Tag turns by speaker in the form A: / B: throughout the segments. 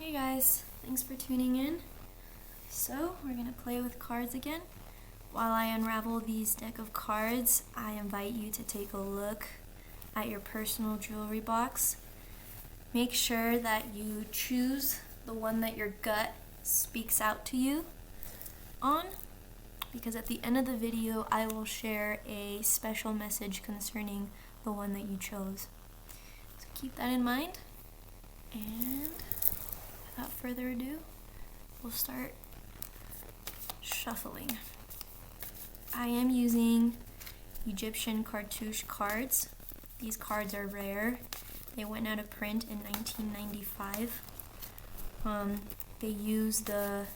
A: Hey guys, thanks for tuning in. So, we're going to play with cards again. While I unravel these deck of cards, I invite you to take a look at your personal jewelry box. Make sure that you choose the one that your gut speaks out to you on, because at the end of the video, I will share a special message concerning the one that you chose. So keep that in mind, and without further ado, we'll start shuffling. I am using Egyptian Cartouche cards. These cards are rare. They went out of print in 1995. They use the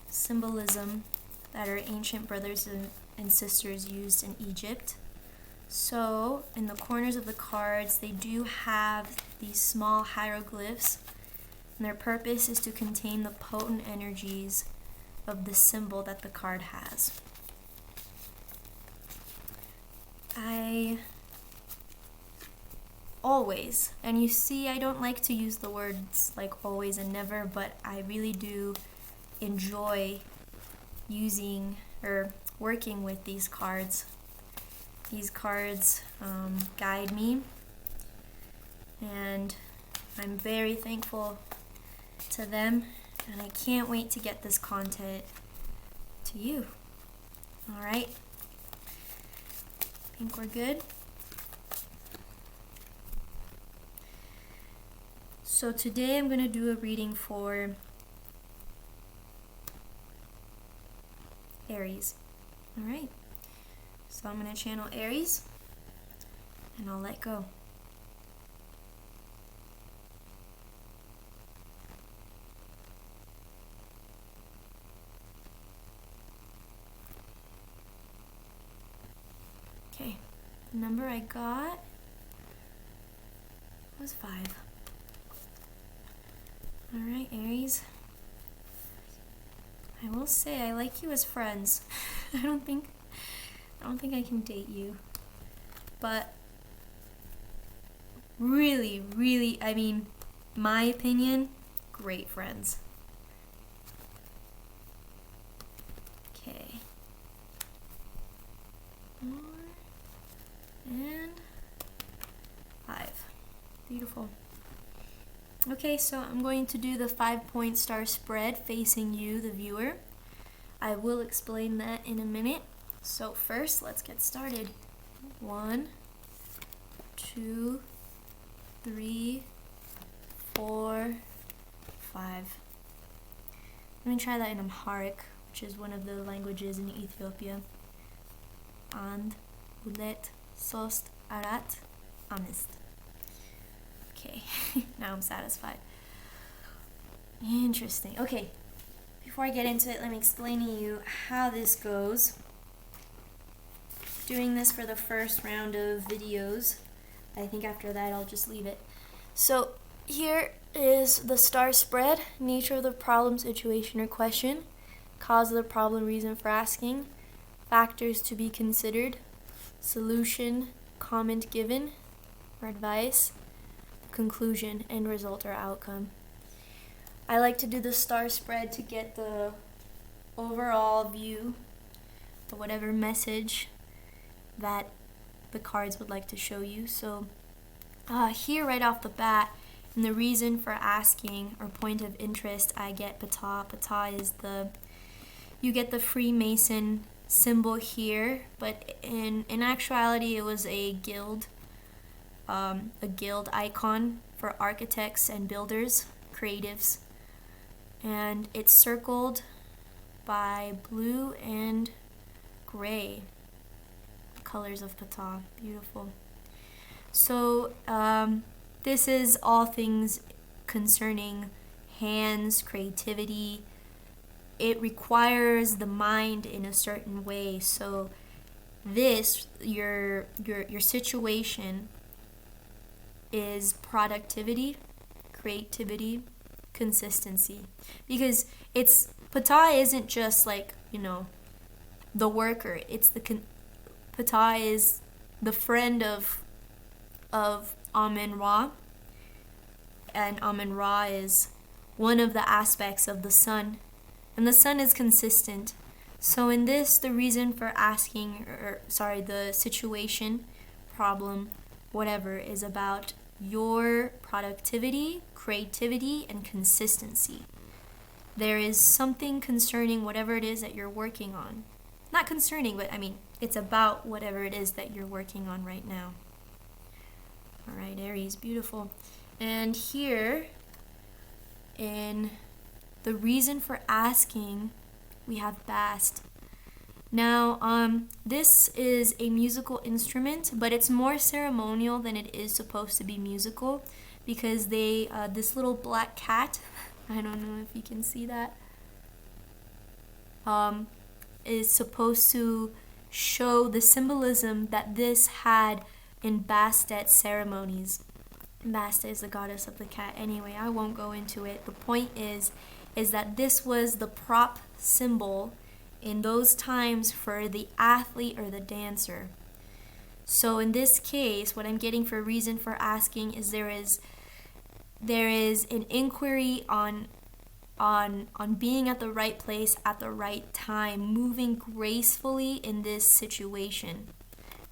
A: symbolism that our ancient brothers and sisters used in Egypt. So, in the corners of the cards, they do have these small hieroglyphs, and their purpose is to contain the potent energies of the symbol that the card has. I always, and you see I don't like to use the words like always and never, but I really do enjoy using or working with these cards. These cards guide me, and I'm very thankful to them, and I can't wait to get this content to you. Alright, I think we're good. So today I'm going to do a reading for Aries. Alright, so I'm going to channel Aries, and I'll let go. Okay, the number I got was 5. Alright, Aries. I will say I like you as friends. I don't think I can date you. But really, I mean, my opinion, great friends. Okay. 4 and 5. Beautiful. Okay, so I'm going to do the 5-point star spread facing you, the viewer. I will explain that in a minute. So first, let's get started. 1, 2, 3, 4, 5. Let me try that in Amharic, which is one of the languages in Ethiopia. And, ulet, sost, arat, amist. Okay, now I'm satisfied. Interesting. Okay, before I get into it, let me explain to you how this goes. Doing this for the first round of videos. I think after that I'll just leave it. So here is the star spread: nature of the problem, situation, or question, cause of the problem, reason for asking, factors to be considered, solution, comment given or advice, conclusion, end result or outcome. I like to do the star spread to get the overall view of whatever message that the cards would like to show you. So here right off the bat, in the reason for asking or point of interest, I get Ptah. Ptah is you get the Freemason symbol here, but in actuality it was a guild icon for architects and builders, creatives, and it's circled by blue and gray, colors of Ptah. Beautiful. So this is all things concerning hands, creativity. It requires the mind in a certain way. So this, your situation is productivity, creativity, consistency. Because Ptah isn't just like, the worker. It's Ptah is the friend of Amen Ra, and Amun-Ra is one of the aspects of the sun, and the sun is consistent. So in this, the reason for asking, the situation, problem, whatever, is about your productivity, creativity, and consistency. There is something concerning whatever it is that you're working on. Not concerning, but I mean, it's about whatever it is that you're working on right now. All right, Aries, beautiful. And here, in the reason for asking, we have bast. Now, this is a musical instrument, but it's more ceremonial than it is supposed to be musical, because this little black cat, I don't know if you can see that, is supposed to show the symbolism that this had in Bastet ceremonies. Bastet is the goddess of the cat. Anyway, I won't go into it. The point is that this was the prop symbol in those times for the athlete or the dancer. So in this case, what I'm getting for a reason for asking is there is an inquiry on being at the right place at the right time, moving gracefully in this situation.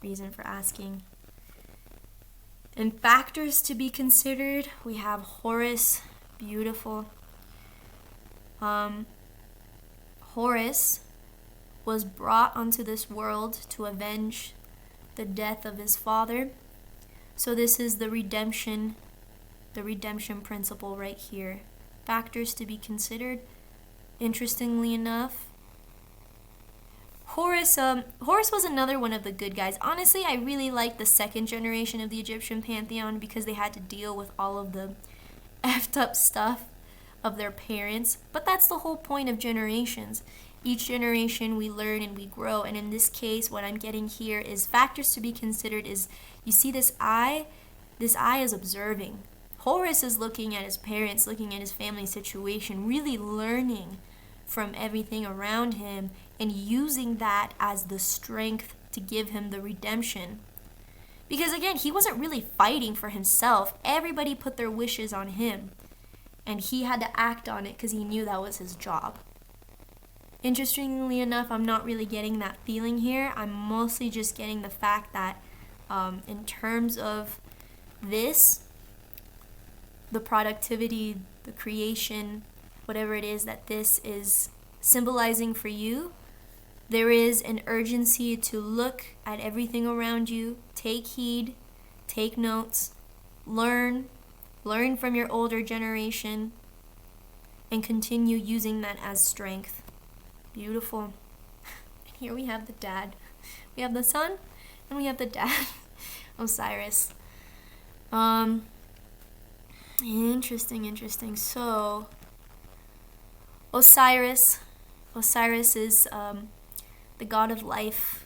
A: Reason for asking. And factors to be considered, we have Horus, beautiful. Horus was brought onto this world to avenge the death of his father. So this is the redemption principle right here. Factors to be considered. Interestingly enough, Horus was another one of the good guys. Honestly, I really like the second generation of the Egyptian pantheon because they had to deal with all of the effed up stuff of their parents. But that's the whole point of generations. Each generation we learn and we grow. And in this case, what I'm getting here is factors to be considered is, you see this eye? This eye is observing. Horus is looking at his parents, looking at his family situation, really learning from everything around him and using that as the strength to give him the redemption. Because again, he wasn't really fighting for himself. Everybody put their wishes on him. And he had to act on it because he knew that was his job. Interestingly enough, I'm not really getting that feeling here. I'm mostly just getting the fact that in terms of this, the productivity, the creation, whatever it is that this is symbolizing for you, there is an urgency to look at everything around you, take heed, take notes, learn from your older generation, and continue using that as strength. Beautiful. And here we have the dad. We have the son, and we have the dad, Osiris. Interesting. So, Osiris is the god of life.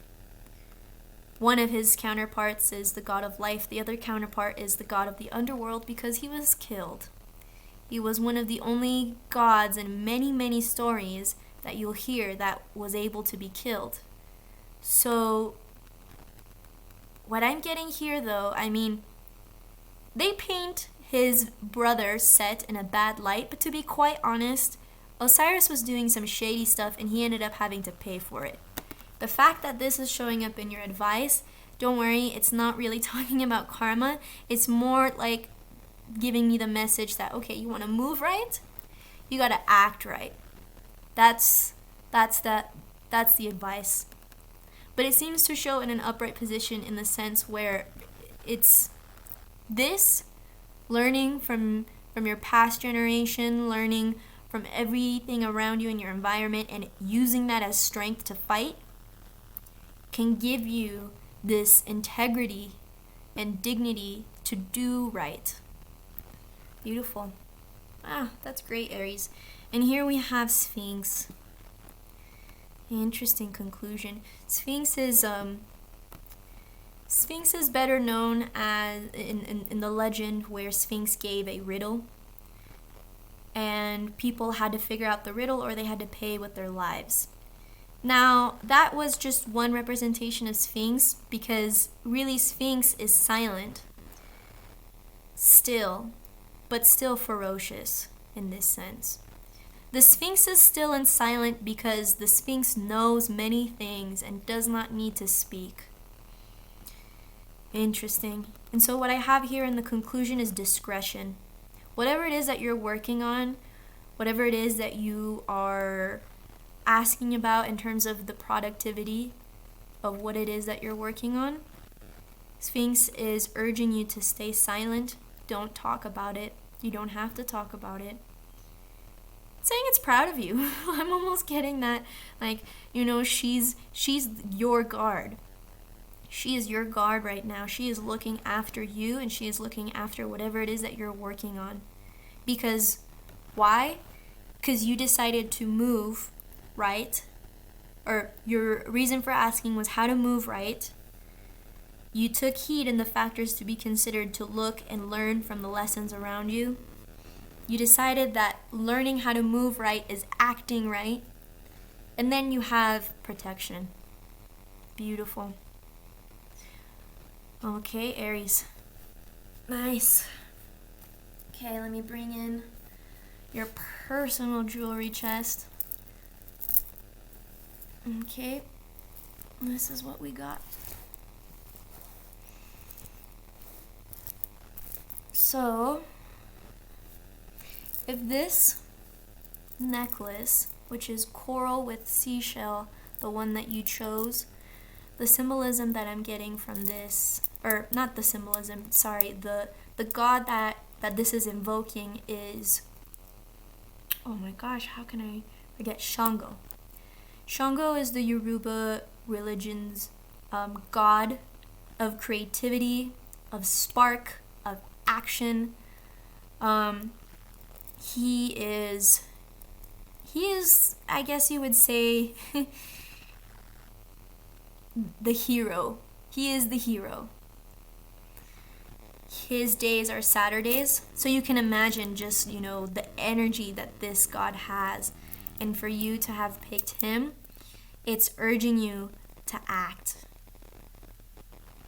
A: One of his counterparts is the god of life. The other counterpart is the god of the underworld because he was killed. He was one of the only gods in many stories that you'll hear that was able to be killed. So, what I'm getting here though, I mean, they paint his brother Set in a bad light, but to be quite honest, Osiris was doing some shady stuff and he ended up having to pay for it. The fact that this is showing up in your advice, don't worry, it's not really talking about karma. It's more like giving me the message that, okay, you want to move right? You got to act right. That's the advice. But it seems to show in an upright position in the sense where it's this learning from your past generation, learning from everything around you in your environment and using that as strength to fight can give you this integrity and dignity to do right. Beautiful. That's great, Aries. And here we have Sphinx. Interesting conclusion. Sphinx is better known as in the legend where Sphinx gave a riddle and people had to figure out the riddle or they had to pay with their lives. Now, that was just one representation of Sphinx because really Sphinx is silent, still, but still ferocious in this sense. The Sphinx is still and silent because the Sphinx knows many things and does not need to speak. Interesting. And so what I have here in the conclusion is discretion. Whatever it is that you're working on, whatever it is that you are asking about in terms of the productivity of what it is that you're working on, Sphinx is urging you to stay silent. Don't talk about it. You don't have to talk about it. It's saying it's proud of you. I'm almost getting that, like, you know, she's your guard. She is your guard right now. She is looking after you, and she is looking after whatever it is that you're working on. Because, why? Because you decided to move right, or your reason for asking was how to move right. You took heed in the factors to be considered to look and learn from the lessons around you. You decided that learning how to move right is acting right. And then you have protection. Beautiful. Okay, Aries. Nice. Okay, let me bring in your personal jewelry chest. Okay, this is what we got. So, if this necklace, which is coral with seashell, the one that you chose, the symbolism that I'm getting from this, or not the symbolism, sorry, the god that this is invoking is, oh my gosh, how can I forget? Shango. Shango is the Yoruba religion's god of creativity, of spark, of action. He is, I guess you would say, the hero. He is the hero. His days are Saturdays, so you can imagine just, you know, the energy that this god has. And for you to have picked him, it's urging you to act.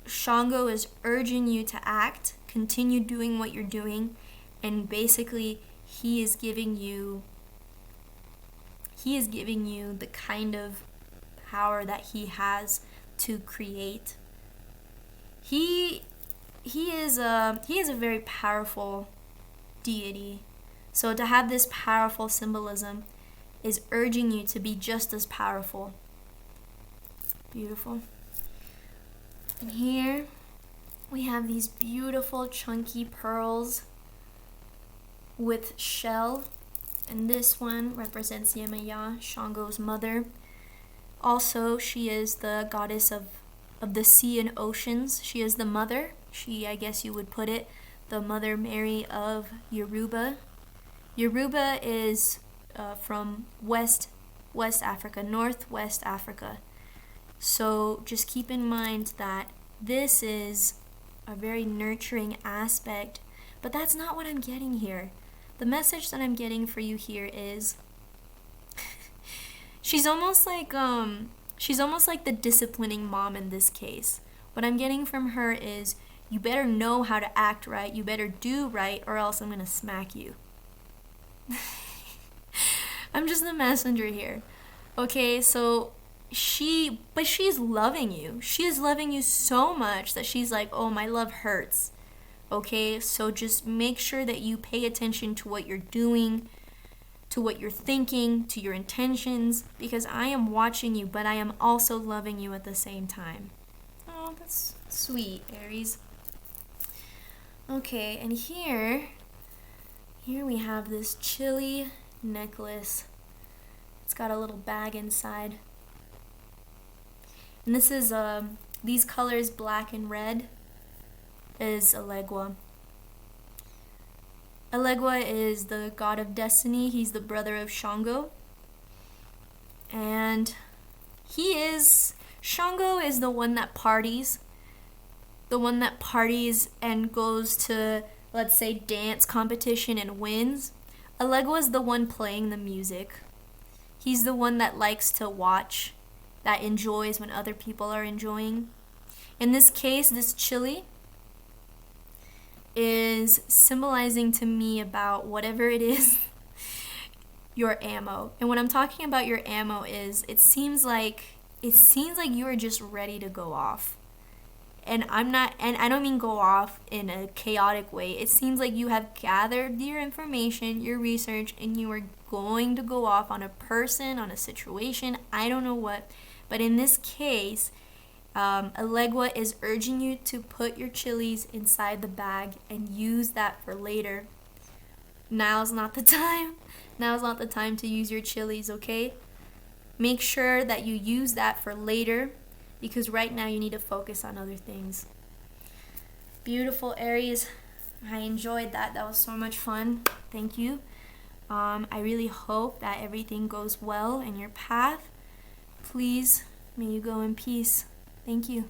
A: Shango is urging you to act, continue doing what you're doing, and basically he is giving you the kind of power that he has to create. He is a very powerful deity. So to have this powerful symbolism is urging you to be just as powerful. Beautiful. And here we have these beautiful chunky pearls with shell, and this one represents Yemaya, Shango's mother. Also, she is the goddess of the sea and oceans. She is the mother. She, I guess you would put it, the Mother Mary of Yoruba. Yoruba is from West Africa, Northwest Africa. So just keep in mind that this is a very nurturing aspect, but that's not what I'm getting here. The message that I'm getting for you here is she's almost like the disciplining mom in this case. What I'm getting from her is you better know how to act right, you better do right, or else I'm gonna smack you. I'm just the messenger here. Okay, so she's loving you. She is loving you so much that she's like, oh, my love hurts. Okay, so just make sure that you pay attention to what you're doing, to what you're thinking, to your intentions, because I am watching you, but I am also loving you at the same time. Oh, that's sweet, Aries. Okay, and here we have this chili necklace. It's got a little bag inside. And this is, these colors, black and red, is Elegua. Elegua is the god of destiny. He's the brother of Shango. And Shango is the one that parties. The one that parties and goes to, let's say, dance competition and wins. Elegua is the one playing the music. He's the one that likes to watch, that enjoys when other people are enjoying. In this case, this chili is symbolizing to me about whatever it is, your ammo. And when I'm talking about your ammo is, it seems like you are just ready to go off. And I don't mean go off in a chaotic way. It seems like you have gathered your information, your research, and you are going to go off on a person, on a situation, I don't know what. But in this case, Elegua is urging you to put your chilies inside the bag and use that for later. Now's not the time. Now's not the time to use your chilies, okay? Make sure that you use that for later, because right now you need to focus on other things. Beautiful, Aries. I enjoyed that. That was so much fun. Thank you. I really hope that everything goes well in your path. Please, may you go in peace. Thank you.